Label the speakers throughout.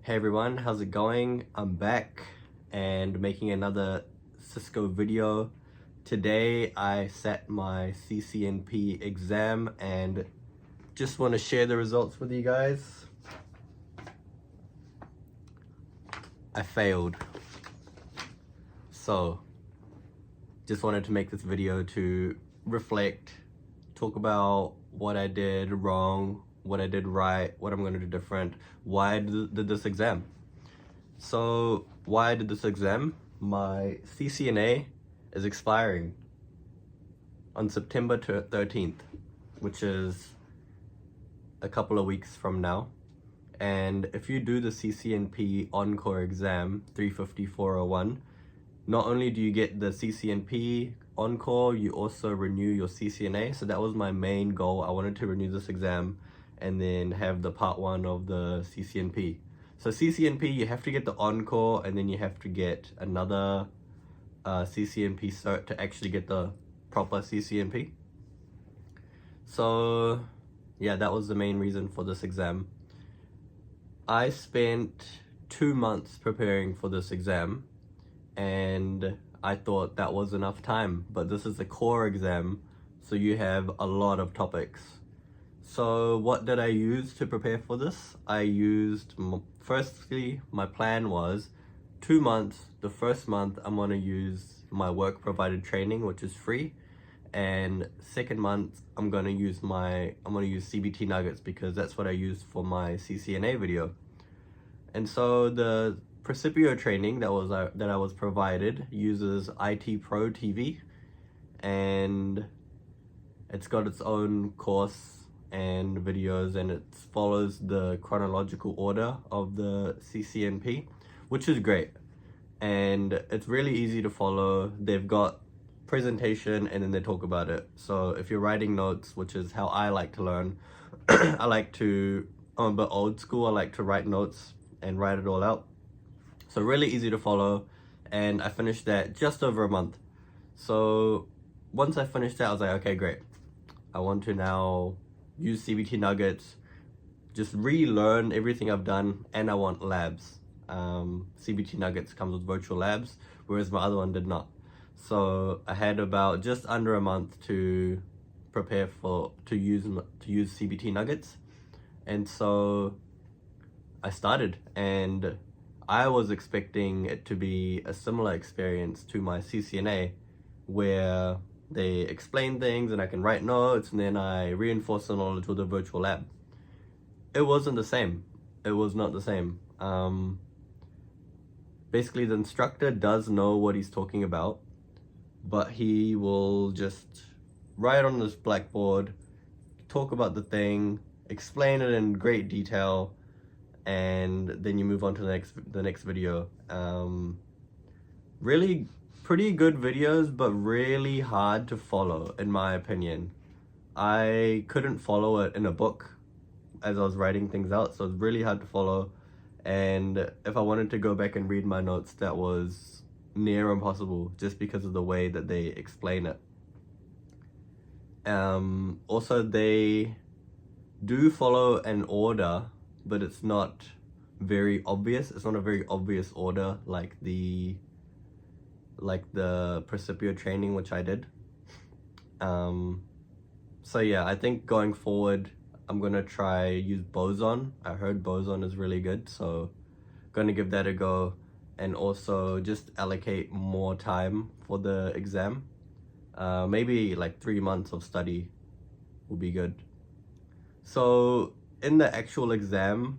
Speaker 1: Hey everyone, how's it going? I'm back and making another Cisco video. Today I sat my CCNP exam and just want to share the results with you guys. I failed. So, just wanted to make this video to reflect, talk about what I did wrong, what I did right, what I'm going to do different, why I did this exam. So, why I did this exam? My CCNA is expiring on September 13th, which is a couple of weeks from now. And if you do the CCNP ENCORE exam 350-401, not only do you get the CCNP ENCORE, you also renew your CCNA. So that was my main goal. I wanted to renew this exam and then have the part 1 of the CCNP. So CCNP, you have to get the ENCORE and then you have to get another CCNP cert to actually get the proper CCNP. So yeah, that was the main reason for this exam. I spent 2 months preparing for this exam and I thought that was enough time, but this is a core exam, so you have a lot of topics. So what did I use to prepare for this? I used, firstly, my plan was 2 months. The first month I'm going to use my work provided training, which is free, and second month I'm going to use CBT nuggets because that's what I used for my CCNA video. And so the Precipio training that I was provided uses IT Pro TV, and it's got its own course and videos, and it follows the chronological order of the CCNP, which is great, and it's really easy to follow. They've got presentation and then they talk about it. So if you're writing notes, which is how I like to learn, I'm a bit old school. I like to write notes and write it all out. So really easy to follow, and I finished that just over a month. So once I finished that, I was like, okay, great. I want to now use CBT nuggets, just relearn everything I've done, and I want labs. CBT nuggets comes with virtual labs, whereas my other one did not. So I had about just under a month to prepare to use CBT nuggets, and so I started, and I was expecting it to be a similar experience to my CCNA, where they explain things and I can write notes and then I reinforce the knowledge with a virtual lab. It wasn't the same. It was not the same. Basically, the instructor does know what he's talking about, but he will just write on this blackboard, talk about the thing, explain it in great detail, and then you move on to the next video. Really pretty good videos, but really hard to follow, in my opinion. I couldn't follow it in a book as I was writing things out, so it's really hard to follow. And if I wanted to go back and read my notes, that was near impossible just because of the way that they explain it. Also, they do follow an order, but it's not very obvious. It's not a very obvious order like the Precipio training, which I did. So yeah, I think going forward, I'm gonna try use Boson. I heard Boson is really good, so gonna give that a go, and also just allocate more time for the exam. Maybe like 3 months of study will be good. So in the actual exam,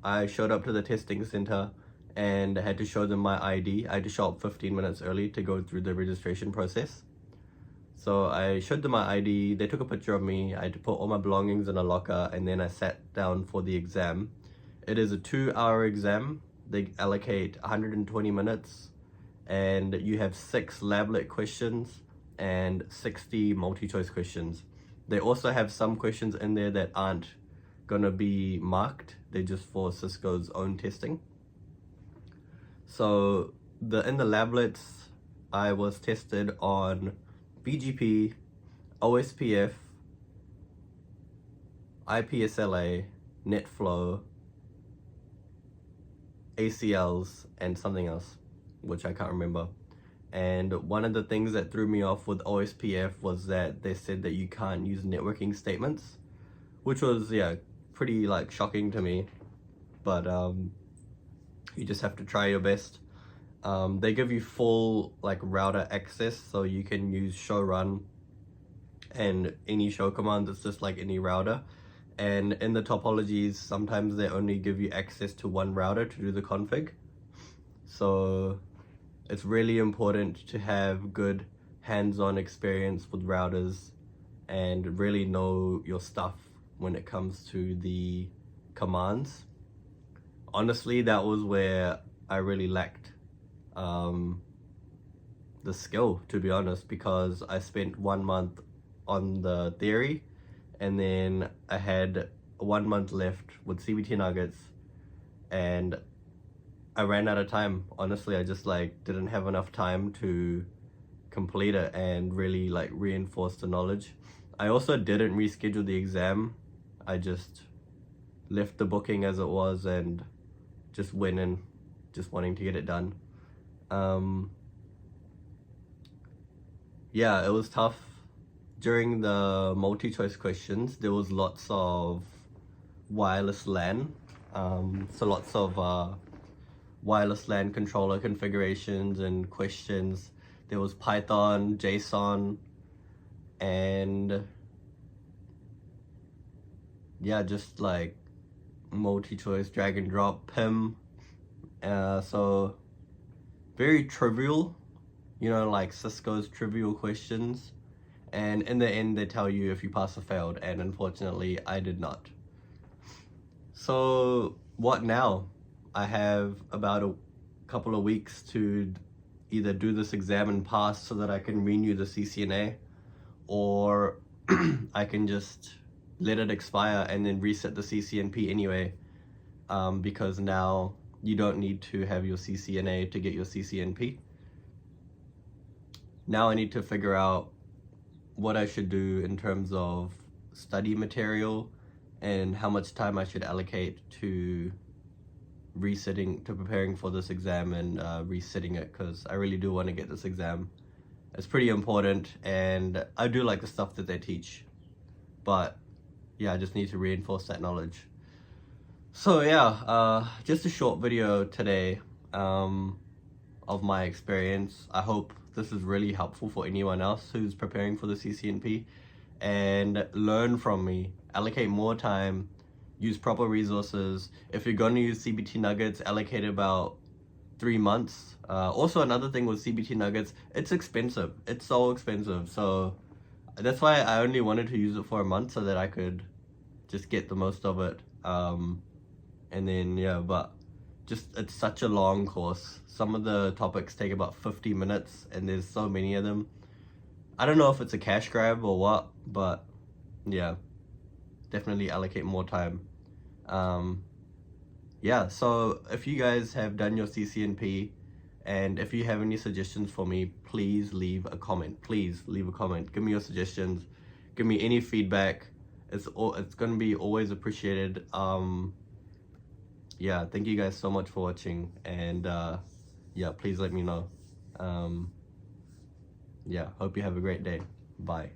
Speaker 1: I showed up to the testing center and I had to show them my ID. I had to show up 15 minutes early to go through the registration process. So I showed them my ID, they took a picture of me, I had to put all my belongings in a locker, and then I sat down for the exam. It is a 2-hour exam. They allocate 120 minutes, and you have 6 lablet questions and 60 multi-choice questions. They also have some questions in there that aren't gonna be marked. They're just for Cisco's own testing. So in the lablets, I was tested on BGP, OSPF, IPSLA, NetFlow, ACLs, and something else, which I can't remember. And one of the things that threw me off with OSPF was that they said that you can't use networking statements, which was, yeah, pretty like shocking to me. But you just have to try your best. They give you full like router access, so you can use show run and any show command. It's just like any router. And in the topologies, sometimes they only give you access to one router to do the config. So it's really important to have good hands-on experience with routers and really know your stuff when it comes to the commands. Honestly, that was where I really lacked the skill, to be honest, because I spent 1 month on the theory and then I had 1 month left with CBT nuggets and I ran out of time. Honestly, I just like didn't have enough time to complete it and really like reinforce the knowledge. I also didn't reschedule the exam. I just left the booking as it was and just went in just wanting to get it done. Yeah, it was tough. During the multi-choice questions, there was lots of wireless LAN. So lots of wireless LAN controller configurations and questions. There was Python, JSON, and yeah, just like multi-choice, drag and drop, PIM. So very trivial, you know, like Cisco's trivial questions. And in the end, they tell you if you pass or failed, and unfortunately, I did not. So what now? I have about a couple of weeks to either do this exam and pass so that I can renew the CCNA, or I can just let it expire and then reset the CCNP anyway, because now you don't need to have your CCNA to get your CCNP. Now I need to figure out what I should do in terms of study material and how much time I should allocate to preparing for this exam and resetting it, because I really do want to get this exam. It's pretty important and I do like the stuff that they teach, but yeah, I just need to reinforce that knowledge. So yeah, just a short video today of my experience. I hope this is really helpful for anyone else who's preparing for the CCNP, and learn from me, allocate more time, use proper resources. If you're going to use CBT nuggets, allocate about 3 months. Also, another thing with CBT nuggets, it's expensive. It's so expensive. So that's why I only wanted to use it for a month, so that I could just get the most of it. And then, yeah, but just, it's such a long course. Some of the topics take about 50 minutes and there's so many of them. I don't know if it's a cash grab or what, but yeah, definitely allocate more time. Yeah, so if you guys have done your CCNP and if you have any suggestions for me, please leave a comment. Please leave a comment. Give me your suggestions. Give me any feedback. It's gonna be always appreciated. Yeah, thank you guys so much for watching, and yeah, please let me know. Yeah, hope you have a great day. Bye.